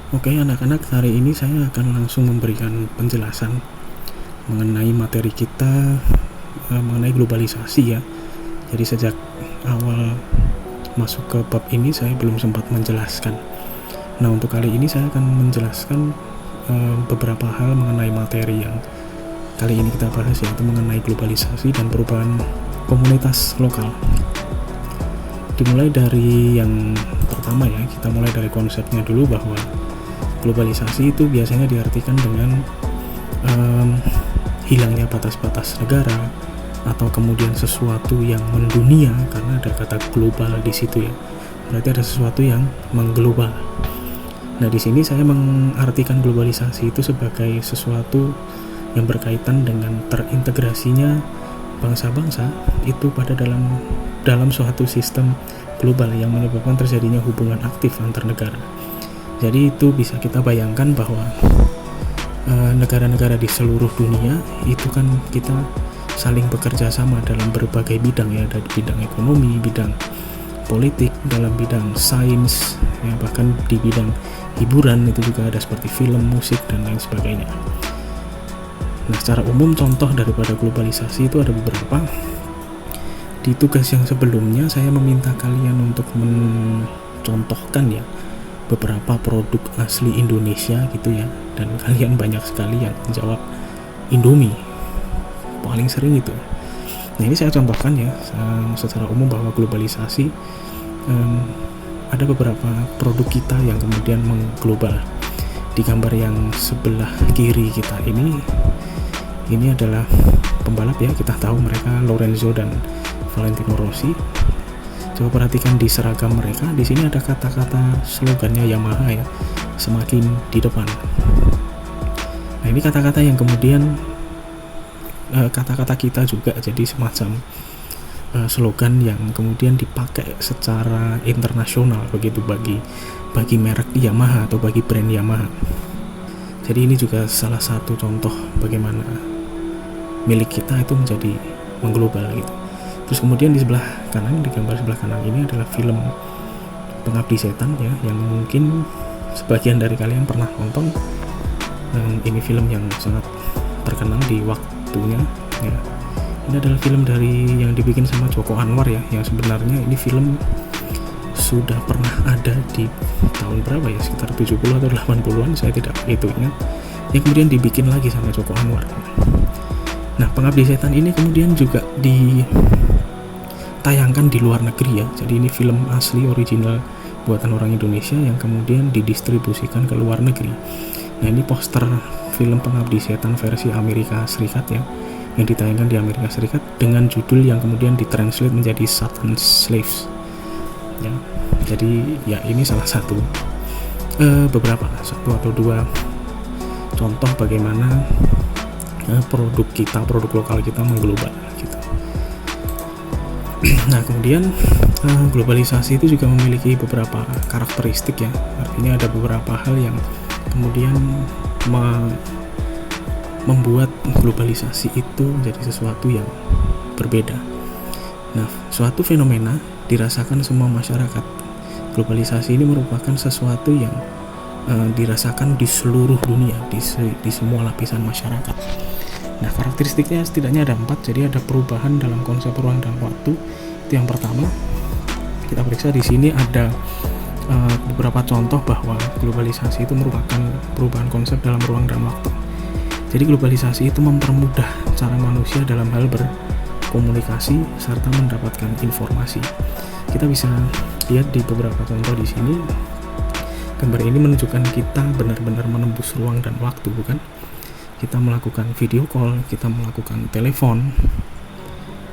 Oke anak-anak, hari ini saya akan langsung memberikan penjelasan mengenai materi kita mengenai globalisasi ya. Jadi sejak awal masuk ke bab ini saya belum sempat menjelaskan. Nah, untuk kali ini saya akan menjelaskan beberapa hal mengenai materi yang kali ini kita bahas, yaitu mengenai globalisasi dan perubahan komunitas lokal. Dimulai dari yang pertama ya, kita mulai dari konsepnya dulu, bahwa globalisasi itu biasanya diartikan dengan hilangnya batas-batas negara, atau kemudian sesuatu yang mendunia, karena ada kata global di situ ya. Berarti ada sesuatu yang mengglobal. Nah, di sini saya mengartikan globalisasi itu sebagai sesuatu yang berkaitan dengan terintegrasinya bangsa-bangsa itu pada dalam suatu sistem global yang menyebabkan terjadinya hubungan aktif antar negara. Jadi itu bisa kita bayangkan bahwa negara-negara di seluruh dunia itu kan kita saling bekerja sama dalam berbagai bidang ya, dari bidang ekonomi, bidang politik, dalam bidang sains ya, bahkan di bidang hiburan itu juga ada, seperti film, musik, dan lain sebagainya. Nah, secara umum contoh daripada globalisasi itu ada beberapa. Di tugas yang sebelumnya saya meminta kalian untuk mencontohkan ya beberapa produk asli Indonesia gitu ya, dan kalian banyak sekali yang menjawab Indomie, paling sering itu. Nah, ini saya contohkan ya secara umum bahwa globalisasi ada beberapa produk kita yang kemudian mengglobal. Di gambar yang sebelah kiri kita ini adalah pembalap ya, kita tahu mereka Lorenzo dan Valentino Rossi. Coba perhatikan di seragam mereka, di sini ada kata-kata slogannya Yamaha ya, semakin di depan. Nah, ini kata-kata yang kemudian kata-kata kita juga jadi semacam slogan yang kemudian dipakai secara internasional begitu bagi merek Yamaha atau bagi brand Yamaha. Jadi ini juga salah satu contoh bagaimana milik kita itu menjadi mengglobal gitu. Terus kemudian di sebelah kanan, di gambar sebelah kanan ini adalah film Pengabdi Setan ya, yang mungkin sebagian dari kalian pernah nonton. Dan ini film yang sangat terkenal di waktunya ya. Ini adalah film yang dibikin sama Joko Anwar ya, yang sebenarnya ini film sudah pernah ada di tahun berapa ya, sekitar 70 atau 80-an, saya tidak begitu ingat, yang kemudian dibikin lagi sama Joko Anwar. Nah, Pengabdi Setan ini kemudian juga ditayangkan di luar negeri ya. Jadi ini film asli original buatan orang Indonesia yang kemudian didistribusikan ke luar negeri. Nah, ini poster film Pengabdi Setan versi Amerika Serikat ya, yang ditayangkan di Amerika Serikat dengan judul yang kemudian ditranslate menjadi Satan's Slaves ya. Jadi ya, ini salah satu satu atau dua contoh bagaimana produk lokal kita mengglobal gitu. Nah, kemudian globalisasi itu juga memiliki beberapa karakteristik ya. Artinya ada beberapa hal yang kemudian membuat globalisasi itu menjadi sesuatu yang berbeda. Nah, suatu fenomena dirasakan semua masyarakat. Globalisasi ini merupakan sesuatu yang dirasakan di seluruh dunia, di semua lapisan masyarakat. Nah, karakteristiknya setidaknya ada 4. Jadi ada perubahan dalam konsep ruang dan waktu. Itu yang pertama. Kita periksa di sini ada beberapa contoh bahwa globalisasi itu merupakan perubahan konsep dalam ruang dan waktu. Jadi globalisasi itu mempermudah cara manusia dalam hal berkomunikasi serta mendapatkan informasi. Kita bisa lihat di beberapa contoh di sini. Gambar ini menunjukkan kita benar-benar menembus ruang dan waktu, bukan? Kita melakukan video call, kita melakukan telepon,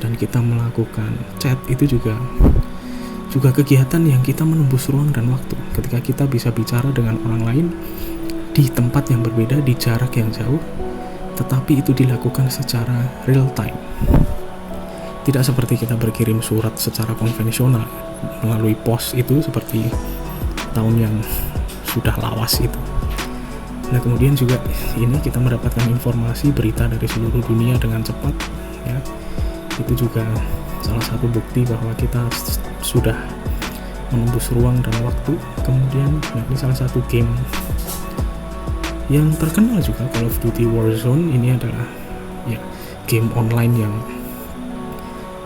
dan kita melakukan chat. Itu juga kegiatan yang kita menembus ruang dan waktu. Ketika kita bisa bicara dengan orang lain di tempat yang berbeda, di jarak yang jauh, tetapi itu dilakukan secara real time. Tidak seperti kita berkirim surat secara konvensional melalui pos, itu seperti tahun yang sudah lawas itu. Nah, kemudian juga ini kita mendapatkan informasi berita dari seluruh dunia dengan cepat ya. Itu juga salah satu bukti bahwa kita sudah menembus ruang dan waktu. Kemudian ini salah satu game Yang terkenal juga Call of Duty Warzone ini adalah ya game online yang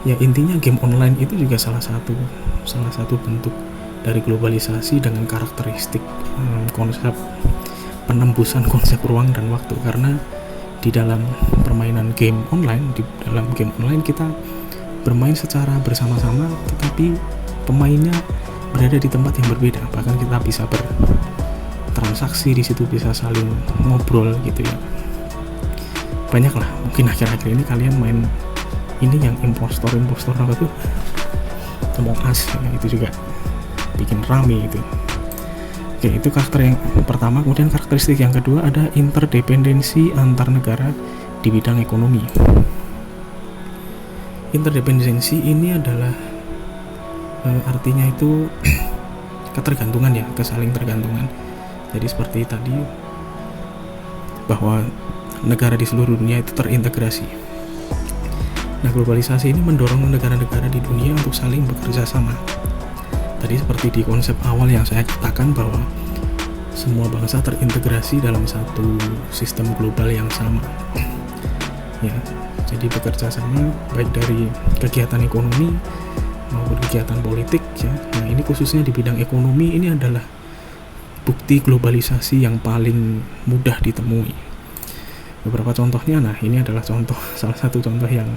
ya intinya game online itu juga salah satu bentuk dari globalisasi dengan karakteristik konsep penembusan konsep ruang dan waktu, karena di dalam permainan game online, kita bermain secara bersama-sama tetapi pemainnya berada di tempat yang berbeda, bahkan kita bisa bertransaksi di situ, bisa saling ngobrol gitu ya. Banyak lah, mungkin akhir-akhir ini kalian main ini yang impostor apa tuh, Among Us ya, itu juga bikin rame itu. Oke, itu karakter yang pertama. Kemudian karakteristik yang kedua ada interdependensi antar negara di bidang ekonomi. Interdependensi ini adalah artinya itu ketergantungan ya, kesaling tergantungan. Jadi seperti tadi bahwa negara di seluruh dunia itu terintegrasi. Nah, globalisasi ini mendorong negara-negara di dunia untuk saling bekerja sama. Tadi seperti di konsep awal yang saya katakan bahwa semua bangsa terintegrasi dalam satu sistem global yang sama. Ya, jadi bekerja sama baik dari kegiatan ekonomi maupun kegiatan politik ya. Nah, ini khususnya di bidang ekonomi ini adalah bukti globalisasi yang paling mudah ditemui. Beberapa contohnya, nah ini adalah salah satu contoh yang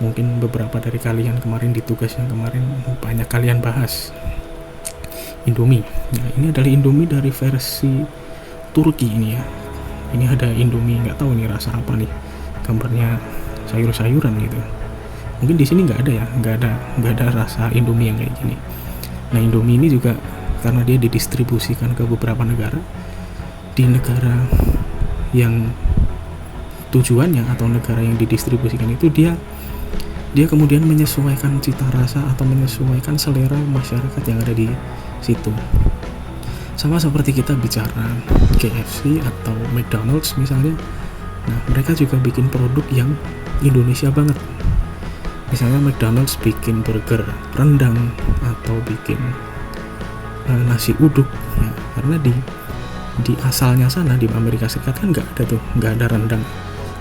mungkin beberapa dari kalian kemarin di tugas yang kemarin banyak kalian bahas. Indomie. Nah, ini adalah Indomie dari versi Turki ini ya. Ini ada Indomie, nggak tahu nih rasa apa nih. Gambarnya sayur-sayuran gitu. Mungkin di sini nggak ada ya, nggak ada rasa Indomie yang kayak gini. Nah, Indomie ini juga karena dia didistribusikan ke beberapa negara, di negara yang tujuannya atau negara yang didistribusikan itu dia kemudian menyesuaikan cita rasa atau menyesuaikan selera masyarakat yang ada di situ. Sama seperti kita bicara KFC atau McDonald's misalnya. Nah, mereka juga bikin produk yang Indonesia banget. Misalnya McDonald's bikin burger rendang atau bikin nasi uduk ya, karena di asalnya sana di Amerika Serikat kan nggak ada rendang.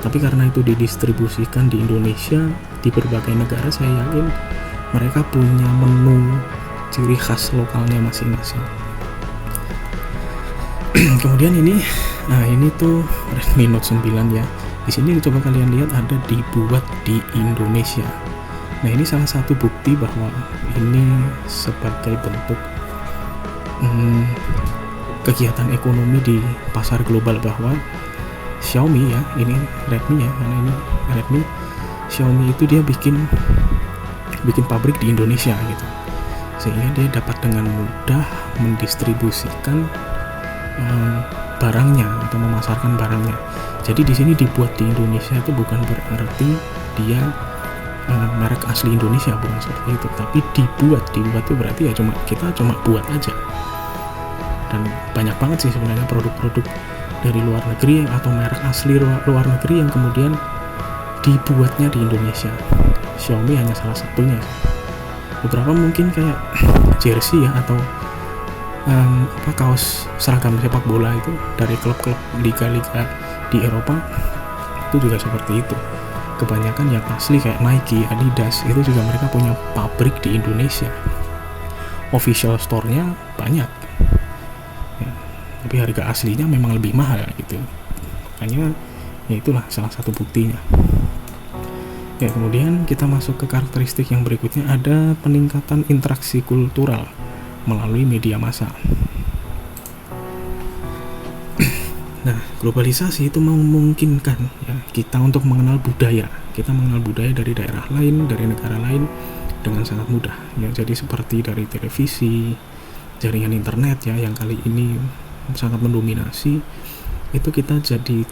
Tapi karena itu didistribusikan di Indonesia, di berbagai negara, saya yakin mereka punya menu ciri khas lokalnya masing-masing. Kemudian ini tuh Redmi Note 9 ya. Di sini coba kalian lihat ada dibuat di Indonesia. Nah, ini salah satu bukti bahwa ini sebagai bentuk kegiatan ekonomi di pasar global, bahwa Xiaomi ya, ini Redmi ya, karena ini Redmi, Xiaomi itu dia bikin pabrik di Indonesia gitu, sehingga dia dapat dengan mudah mendistribusikan barangnya atau memasarkan barangnya. Jadi di sini dibuat di Indonesia itu bukan berarti dia merek asli Indonesia, bukan seperti itu, tapi dibuat itu berarti ya kita cuma buat aja. Dan banyak banget sih sebenarnya produk-produk dari luar negeri atau merek asli luar negeri yang kemudian dibuatnya di Indonesia. Xiaomi hanya salah satunya. Beberapa mungkin kayak jersey ya, atau kaos seragam sepak bola itu dari klub-klub liga-liga di Eropa itu juga seperti itu. Kebanyakan yang asli kayak Nike, Adidas itu juga mereka punya pabrik di Indonesia. Official store-nya banyak. Tapi harga aslinya memang lebih mahal gitu. Makanya ya itulah salah satu buktinya. Ya, kemudian kita masuk ke karakteristik yang berikutnya, ada peningkatan interaksi kultural melalui media massa. Nah, globalisasi itu memungkinkan ya kita untuk mengenal budaya. Kita mengenal budaya dari daerah lain, dari negara lain dengan sangat mudah. Ya, jadi seperti dari televisi, jaringan internet ya yang kali ini sangat mendominasi, itu kita jadi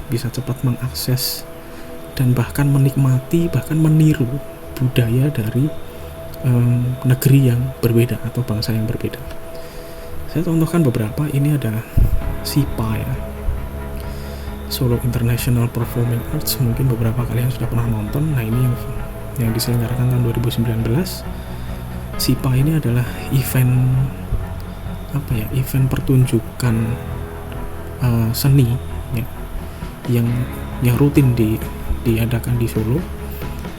bisa cepat mengakses dan bahkan menikmati, bahkan meniru budaya dari negeri yang berbeda atau bangsa yang berbeda. Saya contohkan beberapa. Ini ada SIPA ya, Solo International Performing Arts, mungkin beberapa kalian sudah pernah nonton. Nah, ini yang diselenggarakan tahun 2019. SIPA ini adalah event pertunjukan seni ya, yang rutin diadakan di Solo,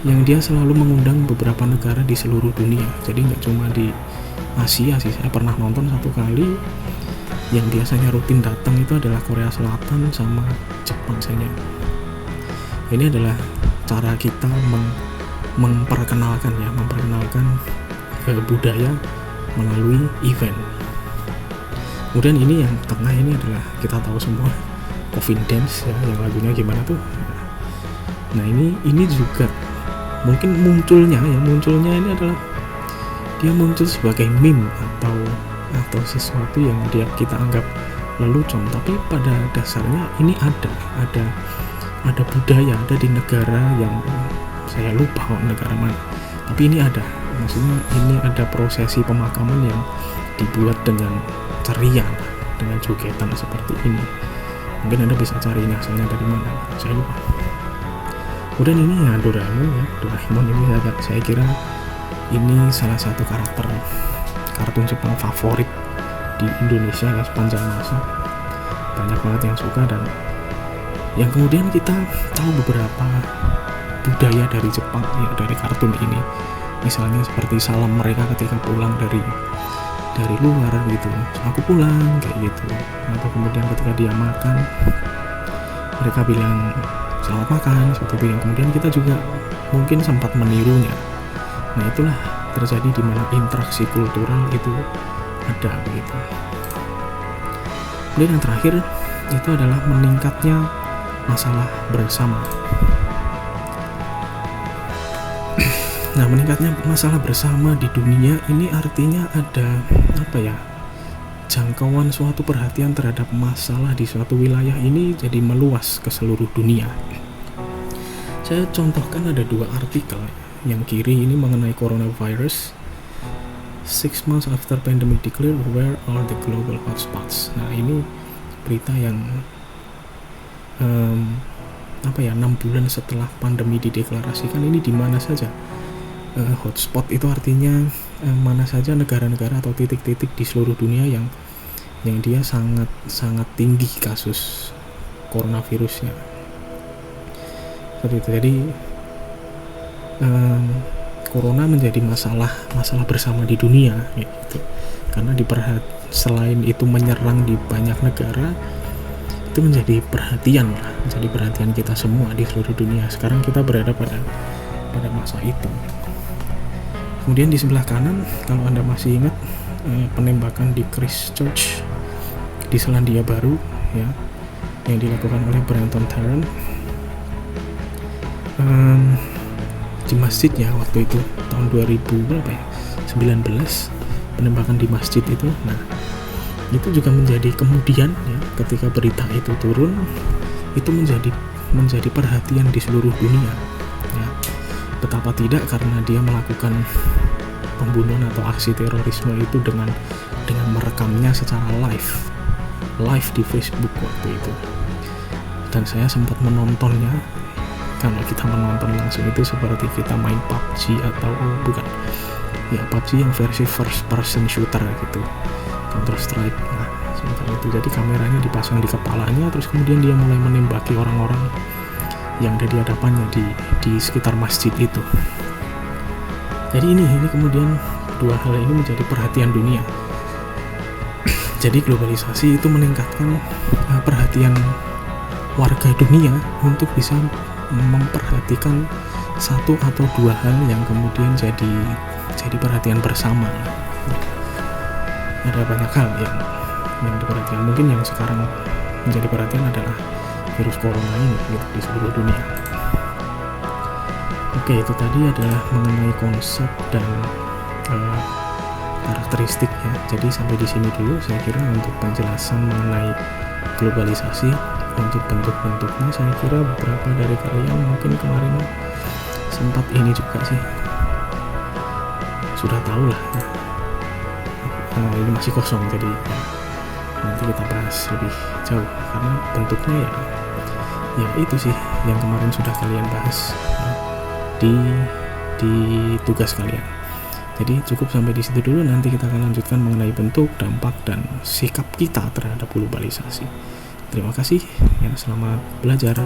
yang dia selalu mengundang beberapa negara di seluruh dunia. Jadi nggak cuma di Asia sih, saya pernah nonton satu kali. Yang biasanya rutin datang itu adalah Korea Selatan sama Jepang saja. Ini adalah cara kita memperkenalkan budaya melalui event. Kemudian ini yang tengah ini adalah kita tahu semua Coffin Dance ya, yang lagunya gimana tuh. Nah ini juga mungkin munculnya ini adalah dia muncul sebagai meme atau sesuatu yang kita anggap lelucon, tapi pada dasarnya ini ada budaya, ada di negara yang saya lupa negara mana, tapi ini ada, maksudnya ini ada prosesi pemakaman yang dibuat dengan ceria, dengan jogetan seperti ini. Mungkin Anda bisa cari ini asalnya dari mana, saya lupa. Kemudian ini ya Doraemon ini saya kira ini salah satu karakter kartun Jepang favorit di Indonesia ya, sepanjang masa. Banyak banget yang suka, dan yang kemudian kita tahu beberapa budaya dari Jepang ya, dari kartun ini. Misalnya seperti salam mereka ketika pulang dari luar gitu, aku pulang kayak gitu. Atau kemudian ketika dia makan, mereka bilang selamat makan seperti itu. Yang kemudian kita juga mungkin sempat menirunya. Nah itulah terjadi di mana interaksi kultural itu ada begitu. Kemudian yang terakhir itu adalah meningkatnya masalah bersama. Nah, meningkatnya masalah bersama di dunia ini artinya ada jangkauan suatu perhatian terhadap masalah di suatu wilayah ini jadi meluas ke seluruh dunia. Saya contohkan ada 2 artikel. Yang kiri ini mengenai coronavirus, 6 months after pandemic declared, where are the global hotspots. Nah ini berita yang 6 bulan setelah pandemi dideklarasikan, ini di mana saja hotspot itu artinya mana saja negara-negara atau titik-titik di seluruh dunia yang dia sangat tinggi kasus coronavirusnya. Seperti itu. Jadi corona menjadi masalah bersama di dunia gitu. Karena selain itu menyerang di banyak negara, itu menjadi perhatian kita semua di seluruh dunia. Sekarang kita berada pada masa itu. Kemudian di sebelah kanan, kalau Anda masih ingat penembakan di Christchurch di Selandia Baru ya, yang dilakukan oleh Brenton Tarrant di masjid ya, waktu itu tahun 2019 penembakan di masjid itu. Nah itu juga menjadi kemudian ya, ketika berita itu turun, itu menjadi perhatian di seluruh dunia ya. Betapa tidak, karena dia melakukan pembunuhan atau aksi terorisme itu dengan merekamnya secara live di Facebook waktu itu, dan saya sempat menontonnya. Kalau kita menonton langsung itu seperti kita main PUBG atau bukan ya, PUBG yang versi first person shooter gitu, Counter Strike. Nah seperti itu, jadi kameranya dipasang di kepalanya, terus kemudian dia mulai menembaki orang-orang yang ada di hadapannya di sekitar masjid itu. Jadi ini kemudian 2 hal ini menjadi perhatian dunia. Jadi globalisasi itu meningkatkan perhatian warga dunia untuk bisa memperhatikan 1 atau 2 hal yang kemudian jadi perhatian bersama. Ada banyak hal yang diperhatikan. Mungkin yang sekarang menjadi perhatian adalah virus corona ini gitu, di seluruh dunia. Oke, itu tadi adalah mengenai konsep dan karakteristik ya. Jadi sampai di sini dulu saya kira untuk penjelasan mengenai globalisasi. Untuk bentuk-bentuknya saya kira beberapa dari kalian mungkin kemarin sempat ini juga sih sudah tahu lah ya. Ini masih kosong, jadi nanti kita bahas lebih jauh karena bentuknya ya itu sih yang kemarin sudah kalian bahas ya, di tugas kalian. Jadi cukup sampai di situ dulu, nanti kita akan lanjutkan mengenai bentuk, dampak, dan sikap kita terhadap globalisasi. Terima kasih ya, selamat belajar.